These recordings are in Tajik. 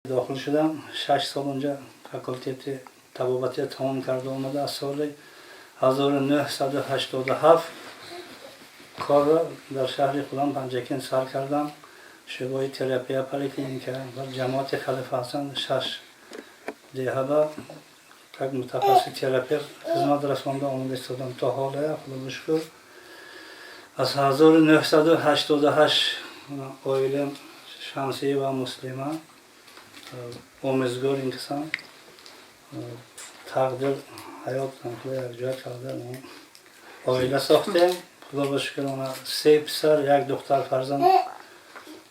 داخل شدم 6 سال اونجا فاکولته طبابتی تمام کرده اومده. از سال 1987 کار را در شهر خودم پنجکین سر کردم. شبای تراپی پلیکلینیک و جماعت خلیفه حسن 6 دیهه یک متخصص تراپی خدمت رسانده آمده استادم تا حالا خدا شکر. از 1988 oilem şansı ve Müslüman omuzgor insan takdir hayattan koyarca takdir oile sahtım. Xudo şükür ona 3 psar, 1 دختر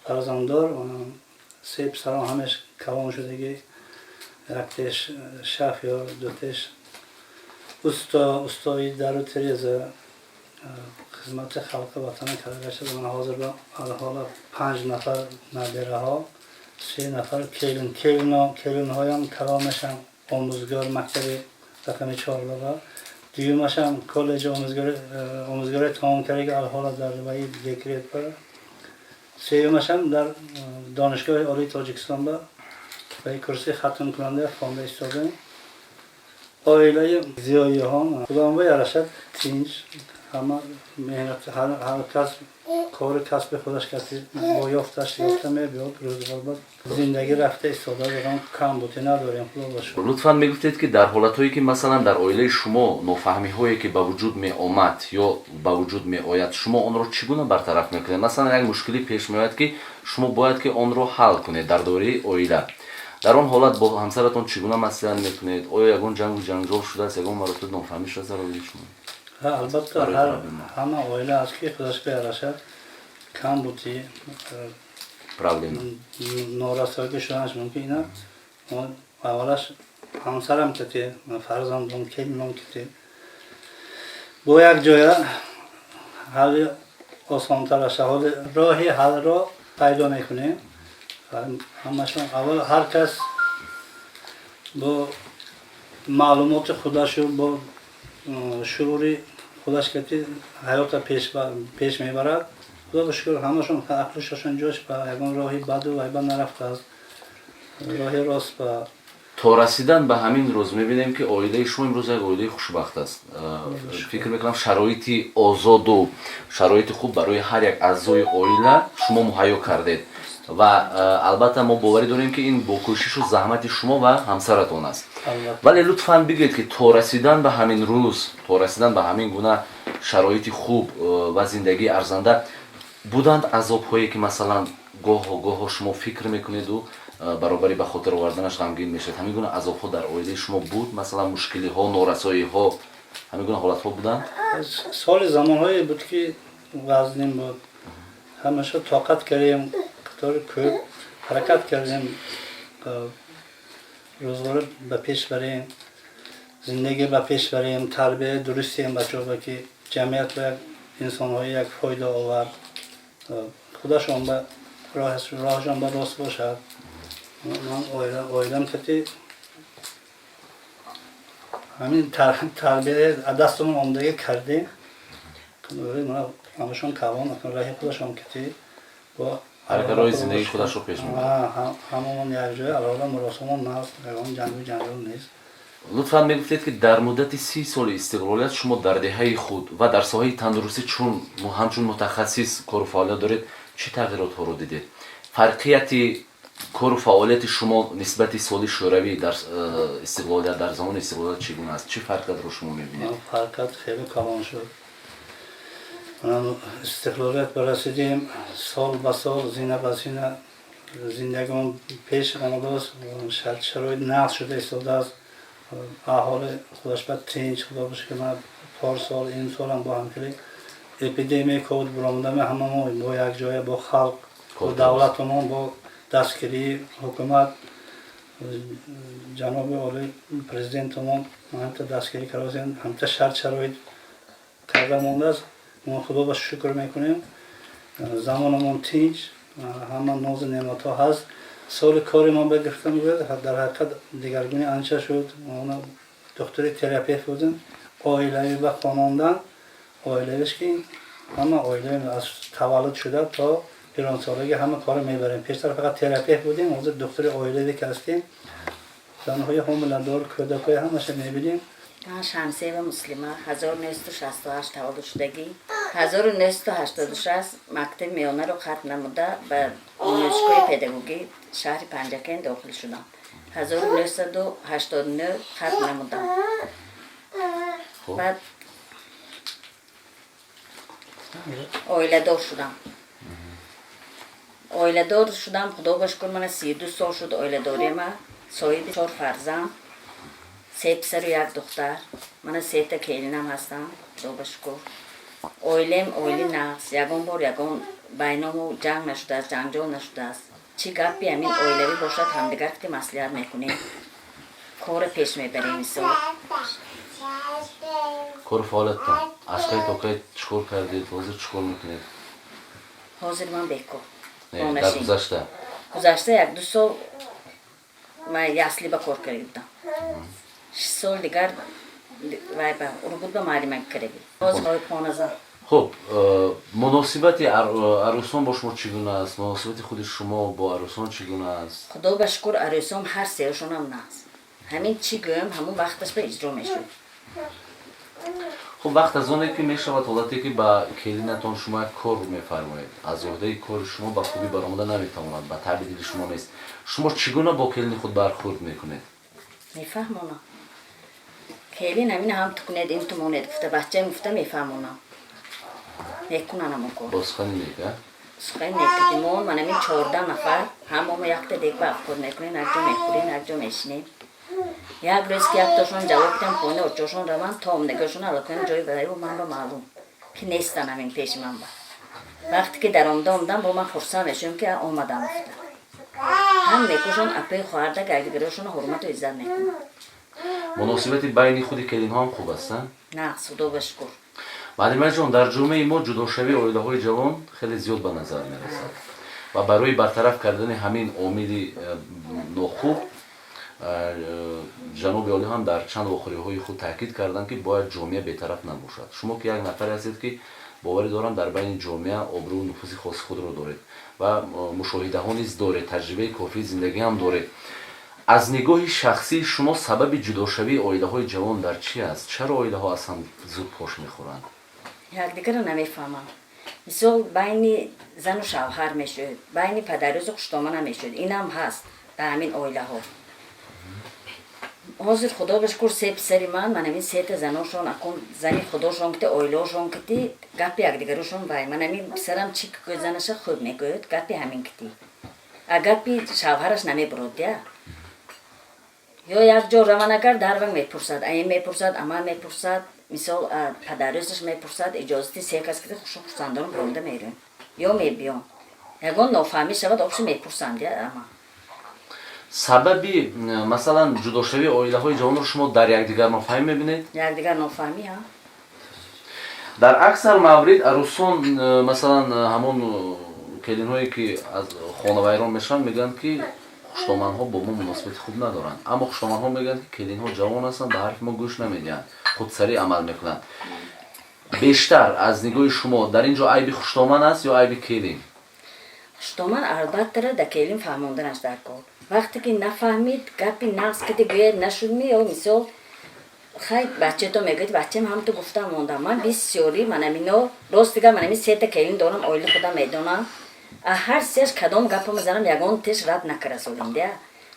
فرزنددار. ona 3 psaram hamish kavom shudagi. Yaktesh shaf yo dotesh ustoyi daru tereza خدمت خلق وطن کرده شده. من حاضر به حالا 5 نفر نبیره ها، 3 نفر کلین هایم کلامشم آموزگار مکتب رقم 4 بابا. دیومشم کالج آموزگار تمام کرده که حالا در دبی دکریت بره. سیومشم در دانشگاه عالی تاجیکستان به کرسی ختم کننده خوانده ایستاده. عائله زیایی ها خدا بیارشد تینج همه مهنت هر کس کار کسب خودش کسی با یافتش یافته میبیاد روزگار بعد زندگی رفته ایستاده دارم کم بوده نداریم خدا باشه. لطفاً میگفتید که در حالتایی که مثلا در عائله شما نافهمی هایی که به وجود می آمد یا به وجود می آید شما آن را چگونه برطرف میکنید؟ مثلا یک مشکلی پیش میاد که شما باید که آن را حل کنید در دوره عائله. در آن حالت با همسرتون چگونه مسئله میکنید؟ آیا یگان جنجال شده است یگان مراتب نافهمی شده در عائله شما؟ البته همه عائله است که خودش بیارشد کم بودی نارسایی شدنش ممکنه. اولش همسرم کتی فرزندم کلیم کتی با یک جای حل آسان‌تر شد. راهی حل را پیدا میکنیم. همشون اول هر کس با معلومات خودش با شعوری خودش که حیات پیش میبرد. خدا بشکر همشون عقلشون جاش به یگان راهی بد و عیبا نرفته است. راهی راست به تا رسیدن به همین روز میبینیم که عائله شما امروز یک عائله خوشبخت است. فکر میکنم شرایطی آزاد و شرایط خوب برای هر یک اعضای عائله شما مهیا کردید و البته ما باوری داریم که این با کوشش و زحمت شما و همسرتون است. ولی لطفاً بگید که تا رسیدن به همین روز، تا رسیدن به همین گونه شرایط خوب و زندگی ارزنده بودند عذاب‌هایی که مثلا گاه شما فکر میکنید و برابری به خاطر آوردنش غمگین میشید؟ همین گونه عذاب‌ها در عائله شما بود؟ مثلا مشکلی ها، نارسایی ها، همین گونه حالت ها بودند؟ سال زمانهایی بود که وزنیم بود. همیشه طاقت کردیم کتار کوب حرکت کردیم روزگار به پیش بریم، زندگی به پیش بریم، تربیت درستی این بچه‌ها که جمعیت و انسان‌های یک فایده آورد. خودشون به راهشان به راست باشد. من آیدم که همین تربیت دستمون آمدگی کردیم. من همشون کوان راهی خودشون که با راه زندگی خودش رو پیش میبرد. همون یک جای علاوه مراسمون نست جنگل نیست. لطفاً میگفتید که در مدت 30 سال استقلالیت شما در دهه خود و در ساحه تندرستی چون همچون متخصص کار و فعالیت دارید چه تغییرات ها رو دیدید؟ فرقیت کار و فعالیت شما نسبت سال شوروی در استقلالیت در زمان استقلالیت چگونه است؟ چه فرقیت رو شما میبینید؟ فرقیت خیلی کلان شد. استقلالیت برسیدیم سال به سال زینه به زینه زندگیمون پیش آمده است. شرایط نقص شده ایستاده است. احوال خودش به تنج خدا باشه که من پارسال این سال هم با هم کلی اپیدمی کووید برآمدم همه با یک جای با خلق با دولتمون با دستگیری حکومت جناب عالی پرزیدنتمون همت دستگیری کردن همت شرایط کرده مونده است. ما خدا با شکر میکنیم. زمانمون تنج همه ناز نعمت ها هست. سال کاری ما بگرفتم بود در حقیقت دیگرگونی انچه شد. ما دکتری تراپی بودن عائله‌ای و خانواندن عائله‌ایش که همه عائله از تولد شده تا 10 سالگی همه کار میبریم. پیشتر فقط تراپی بودیم، حاضر دکتر اویلوی که هستیم. زنهای حامله‌دار، کودکای همش میبینیم. من شمسه و مسلمه 1968 تولد شدگی 1986 مکتب میانه رو ختم نموده به دانشگاه پداگوژی شهر پنجکین داخل شدم. 1989 ختم نمودم. بعد اویله دار شدم. خدا بشکر من 32 سال شد اویله داری ما. صاحب 4 فرزند، 3 پسر و 1 دختر. من 3 تا کلینم هستم. خدا بشکر. اویله نقص. یگان بار یگان بینامو جنگ نشده است، جنجال نشده است. چی گپی همین اویلوی باشد همدیگر که مصلحت میکنیم، کار پیش میبریم. مثلا کار فعالیتتان از کی تا کی چیکار کردید؟ حاضر چیکار میکنید؟ حاضر من بیکار. در گذشته 1-2 سال من یاسلی با کار کردم. 6 سال دیگر وای با اربود با معلم کردم. حاضر 15. خب مناسبت عروسان با شما چگونه است؟ مناسبت خود شما با عروسان چگونه است؟ خدا بشکر عروسام هر سهشون هم نست. همین چی گویم همون وقتش به اجرا میشود. خب وقت از اونه که میشود حالتی که با کلینتان شما کار میفرمایید، از عهده کار شما با خوبی برآمده نمیتواند، با تعبیر شما نیست. شما چگونه با کلین خود برخورد میکنید؟ میفهمونم. کلین همین هم تو کنید این تو مونید گفته بچه گفته میفهمونم. میکنن همون کار. بازخانی میگه؟ سخن نکردیمون من همین 14 نفر همون یک تا دیگه برخورد میکنیم. یک جا میخوریم، یک جا میشینیم. یک روز که یک تاشون جواب کردم خونه اچاشون روان تا نگهشون علاقه جایی بدهی و من با معلوم که نیستن همین پیش من با. وقتی که در آمدم با من خرسان میشم که آمدم افتاد. هم میکشون اپی خواهرده گردگرشون حرمت و عزت میکنن. مناسبت بین خود کلین ها هم خوب هستن؟ نه خدا بشکر. معلم جان در جامعه ما جداشوی عائله های جوان خیلی زیاد به نظر میرسد و برای برطرف کردن همین عامل ناخوب جناب عالی هم در چند واقعه های خود تاکید کردند که باید جامعه بی‌طرف نباشد. شما که یک نفر هستید که باوری دارم در بین جامعه آبرو و نفوذ خاص خود را دارید و مشاهده ها نیز دارید، تجربه کافی زندگی هم دارید. از نگاه شخصی شما سبب جداشوی عائله های جوان در چی است؟ چرا عائله ها اصلا زود پاش میخورند؟ یک دیگر رو نمیفهمم. مثال بین زن و شوهر میشد، بین پدرز و خشتامن میشد. این هم هست در همین عائله ها. حاضر خدا بشکر 3 پسری من همین 3 تا زناشون اکن زنی خداشون کتی آیلاشون کتی گپی یک دیگرشون بای من همین پسرم چی که زنش خوب میگوید گپی همین کتی گپی شوهرش نمیبرد یا یک جا روان اگر در وقت میپرسد این میپرسد اما میپرسد مثال پدرش میپرسد اجازتی 3 کس که خوشخوشندارم برونده میرون یا میبیان یکان نافهمی شود آبش میپرسند اما سببی مثلا جداشوی عائله های جوان رو شما در یکدیگر نافهمی میبینید؟ یکدیگر نافهمی ها. در اکثر موارد عروسان مثلا همون کلین هایی که از خانه ویران میشن میگن که خشتامن ها با ما مناسبت خوب ندارن، اما خشتامن ها میگن که کلین ها جوان هستن به حرف ما گوش نمیدن، خودسری عمل میکنن. بیشتر از نگاه شما در اینجا عیب خشتامن است یا عیب کلین؟ خشتامن البته در کلین فهموندنش در کار. وقتی که نفهمید گپی نقص که دیگه نشد یا مثال خیلی بچه تو میگید بچه هم تو گفتم موندم من بسیاری من همینو راست دیگه من همین 3 تا کلین دارم آیل خودم میدونم هر سهش کدام گپ میزنم یگان تش رد نکره سولنده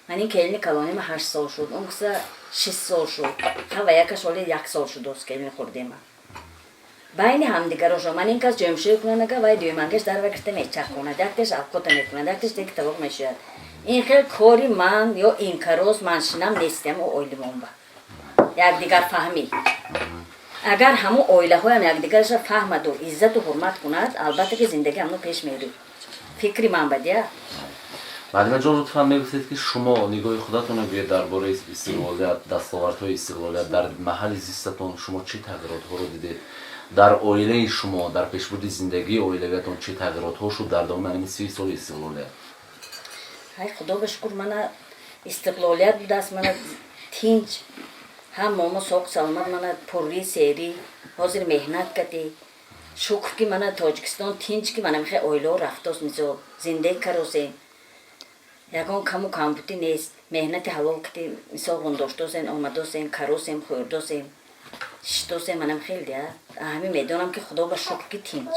من این کلین کلانی من 8 سال شد اون کسا 6 سال شد و یکش ولی 1 سال شد دوست کلین خورده من بین هم دیگه رو من این کس جمشوی کنه نگه وای دوی منگش در وقت میچک کنه دکتش افقوت میکنه دکتش دیگه طبق میشود این خیلی کاری من یا این کاروز من شنم نیستم و اویلمون با یک دیگر فهمی اگر همون اویله های هم یک دیگرش فهمد و عزت و حرمت کند البته که زندگی همون پیش میرود فکری من بدیه. معلم جان لطفا میگویید که شما نگاه خودتون بیاید درباره استقلالیت دستاوردهای استقلالیت در محل زیستتون شما چه تغییرات ها رو دیدید؟ در عائله شما در پیشبرد زندگی عائله‌تون چه تغییرات ها شد در دامن این 30 سال استقلالیت؟ های خدا بشکر من استقلالیت بود است من تینج هم ماما ساق سلامت من پوری سری حاضر مهنت کردی шукр ки мана Тоҷикистон тинч ки мана мехе оилао рафтост мисол зиндаи каросем ягон каму камбути нест меҳнати ҳалол кити мисол ғундоштосем омадосем каросем хӯрдосем шитосем манам хеле ҳамин медонам ки худо ба шукр ки тинч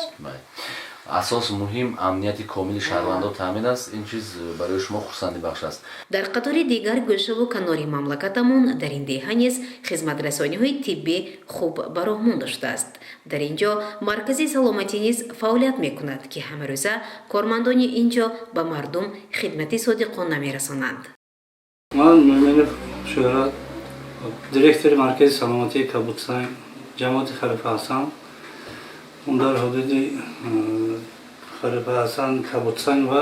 асос муҳим амнияти комили шаҳрвандо таъмин аст. Ин чиз барои шумо хурсандибахш аст. дар қатори дигар гӯшаву канори мамлакатамон дар ин деҳа низ хизматрасониҳои тиббӣ хуб ба роҳ мондоштааст. дар ин ҷо маркази саломатӣ низ фаъолият мекунад ки ҳамарӯза кормандони ин ҷо ба мардум хидмати содиқона мерасонанд. ман мӯминов шӯҳрат директори маркази саломатии Кабудсайн ҷамоати Халифа Ҳасан дар ҳудуди Халифа Ҳасан Кабудсайн ва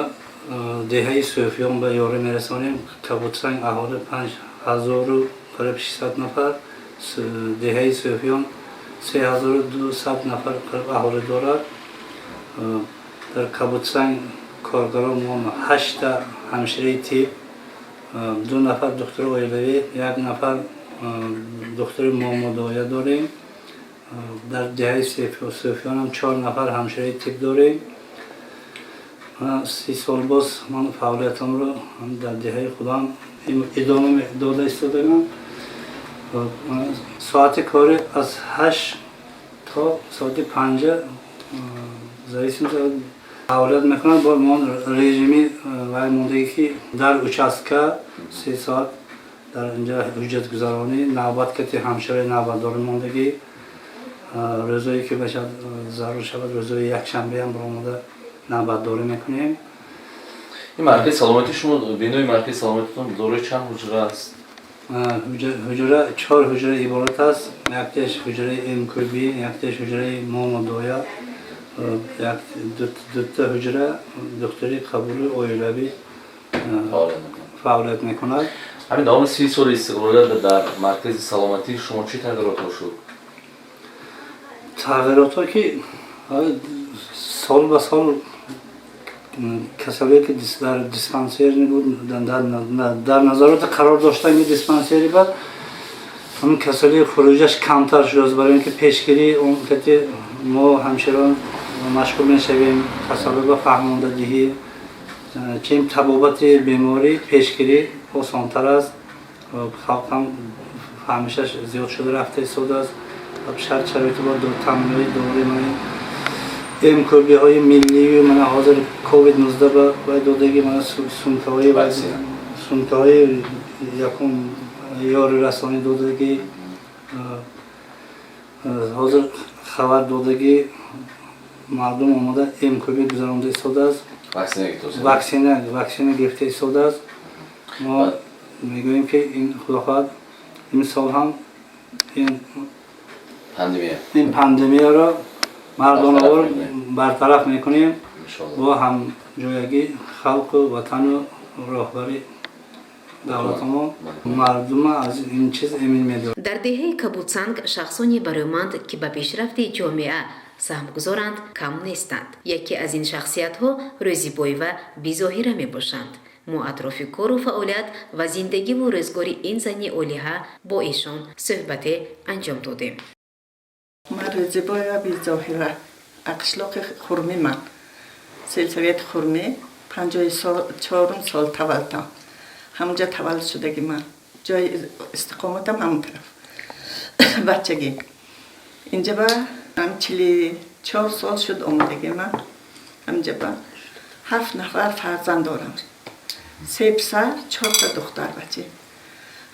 деҳаи Суфиён ба ёрӣ мерасонем. Кабудсайн аҳоли 5600 нафар, деҳаи Суфиён 3200 нафар аҳолӣ дорад. дар Кабудсайн коргарон 8 ҳамшираи тиб, 2 нафар духтури оилавӣ, 1 нафар духтури муоммадоя дорем. дар деҳаи Суфиён ҳам 4 нафар ҳамшираи тиб дорем. 30 сол боз ман фаъолиятамро дар деҳаи худам идома дода истодагам. соати кори аз 8 то соати 5 фаъолият мекунад. бо мон режими вай мондагӣ ки дар участка 3 соат дар инҷа ҳуҷҷатгузаронӣ навбат кати ҳамшираи навбатдори мондагӣ. рӯзое ки бошад зарур шавад рӯзои якшанбеам баромада навбатдорӣ мекунем. ин маркази саломатии шумо бинои маркази саломатитон дорои чанд ҳуҷра аст? ҳуҷра 4 ҳуҷра иборат аст. яктеш ҳуҷраи МКБ, яктеш ҳуҷраи муоммадоя, дута ҳуҷра духтури қабули оилавӣ фаъолият мекунад. ҳамин давоми 30 соли истиқлолият дар маркази саломатии шумо чӣ тағйиротҳо шуд? тағйиротҳо ки сол ба сол касалие ки дар диспансери буд дар назороти қарор доштани диспансери ба ҳамин касалии хурӯҷаш камтар шудааст. барои ин ки пешгирӣ он кати мо ҳамширон машғул мешавем касалие ба фаҳмондадиҳӣ чим табобати беморӣ пешгирӣ осонтар аст. халқам фаҳмишаш зиёд шуда рафта истодааст. шарт шароити бо таъминҳои дорӣ МКБ-ҳои миллию мана ҳозир COVID-19 ба вай додагӣ мана сумкаҳои якум ёрирасонӣ додагӣ ҳозир хабар додагӣ мардум омода МКБ гузаронда истодааст. ваксина гирифта истодааст. мо мегӯем ки ин худохоҳад имсол ҳам ин пандемияро мардонавор бартараф мекунем бо ҳамҷоягӣ халқу ватану роҳбари давлатамон мардума аз ин чиз эмин медорад. дар деҳаи Кабудсанг шахсони барӯманд ки ба пешрафти ҷомеа саҳмгузоранд кам нестанд. яке аз ин шахсиятҳо Рӯзибоева бизоҳира мебошанд. мо атрофи кору фаъолият ва зиндагиву рӯзгори ин зани олиҳа бо эшон суҳбате анҷом додем. ман Рӯзибоева бизоҳира ақишлоқи хурмиман селсавияти хурмӣ 54 сол таваллудам. ҳамҷа таваллуд шудаги ман ҷои истиқоматам ҳамон тараф бачагӣ инҷа ба 44 сол шуд омадаги ман. ҳамҷа ба 7 нафар фарзанд дорам. 3 писар 4 духтар бача.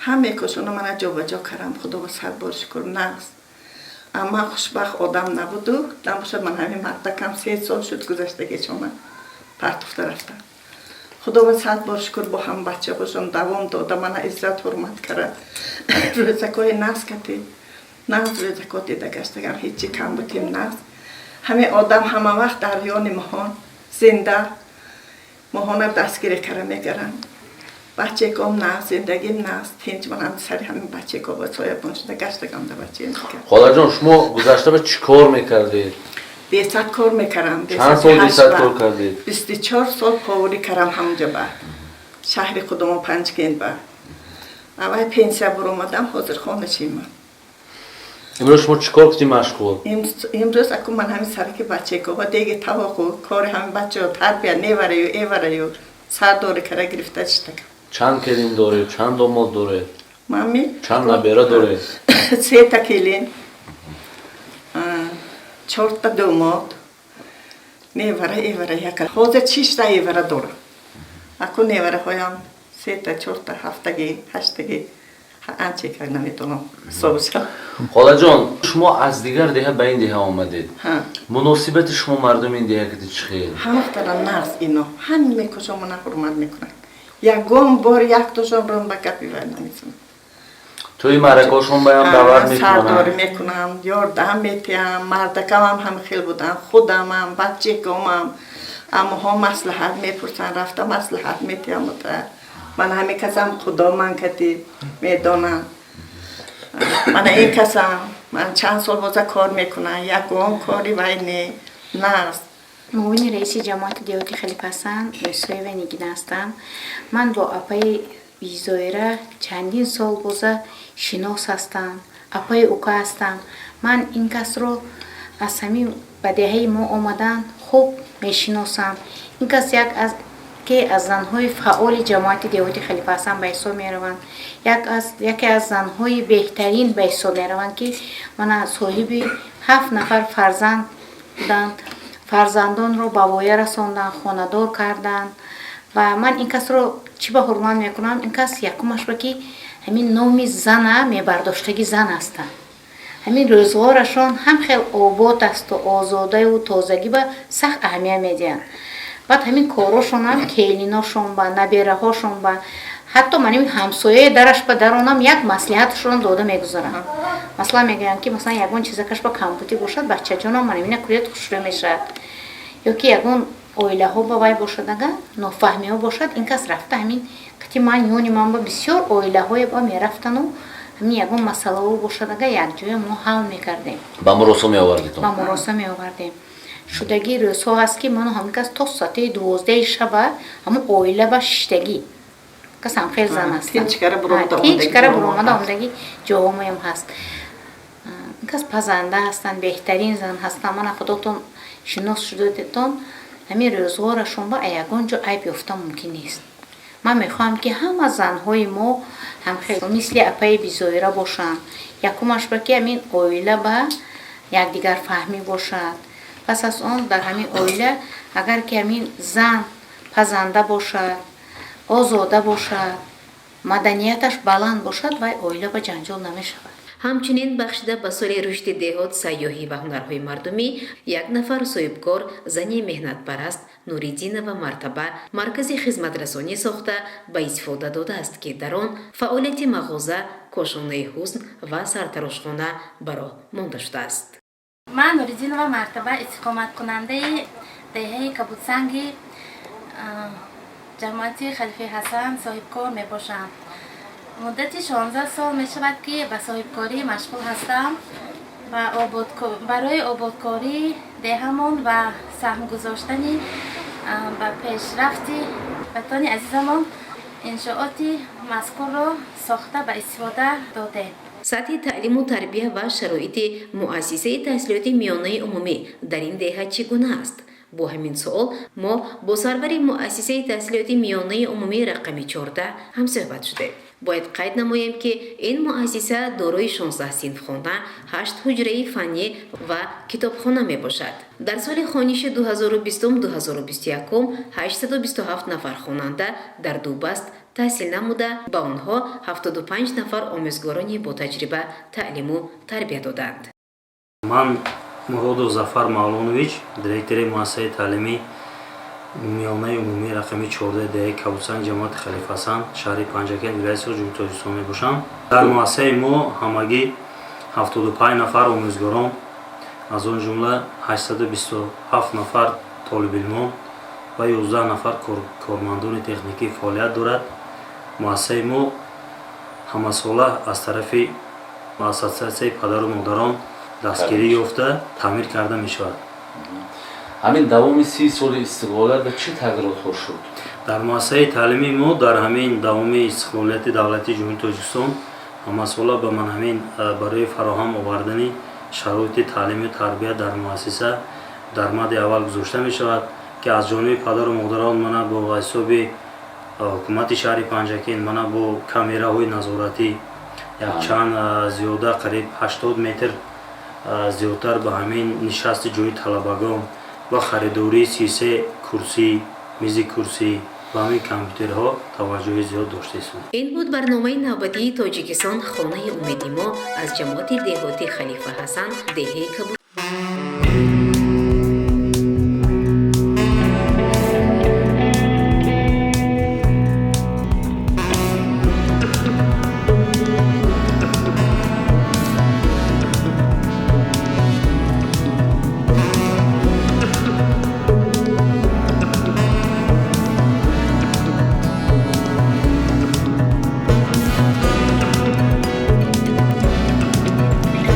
ҳаме кошона мана ҷобаҷо кардам. худо ба сад бор шукр нағз. амма хушбахт одам набуду набошад ман ҳамин мактакам 3 сол шуд гузаштаги чома партуфта рафтам. худо ба сад бор шукр бо ҳам бачаҳошон давом дода мана иззат ҳурмат карда. рӯзакои нағз кати нағз рӯзако дида гаштагам ҳечи кам бутим нағз. ҳамин одам ҳама вақт дар ёни моҳон зинда моҳона дастгирӣ карда мегаранд. бачеком нағз зиндагим нағз тинч манам сари ҳамин бачеко ба соябон шуда гаштагам да бачаем. холаҷон шумо гузашта ба чӣ кор мекардед? бесад кор мекардам. чанд сол бесад кор кардед? 24 сол повурӣ кардам ҳамҷа ба шаҳри худумо Панҷгент ба аввал пенсия буромадам ҳозир хонашимам. امروز شما چیکار کردی مشغول؟ امروز اکو من همین سرک بچه که و دیگه توقع کار همین بچه ها تربیه نیوره یو ایوره یو سر دوره کرا گرفته شده. چند کلین داره؟ چند داماد داره؟ مامی چند نبیره داره؟ 3 تا کلین 4 تا داماد نیوره ایوره یکل حوض 6 تا ایوره داره. اکو نیوره هایم 3 تا 4 تا 7 تاگی 8 تاگی آنچه که نمیتونم صبح. خاله جان شما از دیگر دهه به این دهه آمدید. ها. مناسبت شما مردم این دهه که چیه؟ همه دارن ناز اینو همین میکشم من حرمت میکنن. یکم بار یک دوشم رو به کپی ور نمیتونم. توی مرکاشون باید باور سرداری میکنن. میکنم یاردم میتیم مردکم هم خیلی بودن خودم هم بچه کمم اما ها مصلحت میپرسن رفته مصلحت میتیم من همین کسم خدا من کتی میدانم من این کسم من چند سال بازه کار میکنم یکم کاری باید نست معاون رئیس جماعت دیوتی خلیفه حسن رسوی و نگین هستم. من با اپای بیزایره چندین سال بازه شناس هستم. اپای اوکا هستم. من این کس رو از همین بدهی ما آمدن خوب میشناسم. این کس که از زنهای فعال جماعت دیوتی خلیفه حسن به حساب می روند. یکی از زنهای بهترین به حساب می روند که من صاحب 7 نفر فرزند بودم. فرزندان رو به وایه رساندن خاندار کردن و من این کس رو چی به حرمت میکنم این کس یکمش که همین نام زنه میبرداشتگی زن هستن همین روزگارشون هم خیلی آباد است و آزاده و تازگی به سخت اهمیت میدین بعد همین کاراشون هم کلیناشون با نبیره هاشون با حتی من این همسایه درش به درونم یک مصلحتشون داده میگذارم مثلا میگن که مثلا یگون چیزکش با کمپوتی باشد بچه جانم من اینه کلیت خوشرو میشه یا که یگون اویله ها با وای باشد اگر نافهمی ها باشد این کس رفته همین که من یونی من با بسیار اویله های با میرفتن و همین یگون مسئله ها باشد اگر یک جای ما حل میکردیم با مراسم می آوردید؟ با مراسم می آوردیم شدگی روز ها هست که من همین کس تا ساعت 12 شب همون اویله با ششتگی کس هم خیلی زن هستن تینچ کره برآمده آمدگی جوامه هم هست کس پزنده هستن بهترین زن هستن من خودتون شناس شده دیدم همین روزگارشون با یگان جا عیب یافته ممکن نیست من میخوام که همه زنهای ما هم خیلی مثل اپای بیزایره باشن یکمش با که همین اویله با یکدیگر فهمی باشد پس از اون در همین اویله اگر که همین زن پزنده باشد آزاده باشد مدنیتش بلند باشد و اویله با جنجال نمیشود همچنین بخشیده به سال رشد دهات سیاحی و هنرهای مردمی یک نفر صاحبکار زنی مهنت پرست نوریدین و مرتبه مرکز خدمت رسانی ساخته به استفاده داده است که در آن فعالیت مغازه کاشانه حسن و سرتراشخانه برا مانده شده است. من نوریدین و مرتبه استقامت کننده دهه کبودسنگ جماعت خلیفه حسن صاحبکار می باشم. مدت 16 سال می شود که به صاحبکاری مشغول هستم و برای آبادکاری دهمون و سهم گذاشتن به پیشرفت وطن عزیزمون انشاءات مذکور را ساخته به استفاده داده. سطح تعلیم و تربیت و شرایط مؤسسه تحصیلات میانه عمومی در این دهه چگونه است؟ با همین سوال ما با سرور مؤسسه تحصیلات میانه عمومی رقم 14 هم صحبت شده. باید قید نماییم که این مؤسسه دارای 16 صنف خانه، 8 حجره فنی و کتابخانه می باشد. در سال خوانش 2020-2021 827 نفر خواننده در 2 بست تحصیل نموده با آنها 75 نفر آموزگاران با تجربه تعلیم و تربیت دادند. من مراد ظفر مولانویچ دиректори مؤسسه تعلیمی میانه عمومی رقم 14 دهه کبودسنگ جماعت خلیفه حسن شهر پنجگل ولایت جنوبی تاجیکستان میباشم. در مؤسسه ما همگی 75 نفر آموزگاران از آن جمله 827 نفر طالب علم و 11 نفر کارمندان تکنیکی فعالیت دارد. مؤسسه ما همه ساله از طرف اساسیاسیون پدر و مادران دستگیری یافته تعمیر کرده می شود. همین دوام 30 سال استقلالت به چه تغییرات خواهد شد؟ در مؤسسه تعلیمی ما در همین دوام استقلالیت دولتی جمهوری تاجیکستان масъула ба ман ҳамин барои фароҳам овардани шароити таълиму тарбия дар муассиса дар мадди аввал гузошта мешавад ки аз ҷониби падару модарон мана бо ҳисоби ҳукумати шаҳри Панҷакин мана бо камераҳои назоратӣ якчанд зиёда қариб 80 метр зиёдтар ба ҳамин нишасти ҷойи талабагон ва харидории 33 курсӣ мизи курсӣ ва ҳамин компютерҳо таваҷҷӯҳи зиёд доштаистем. ин буд барномаи навбатии тоҷикистон хонаи умеди мо аз ҷамоати деҳотӣ Халифа Ҳасан деҳаи Кабул.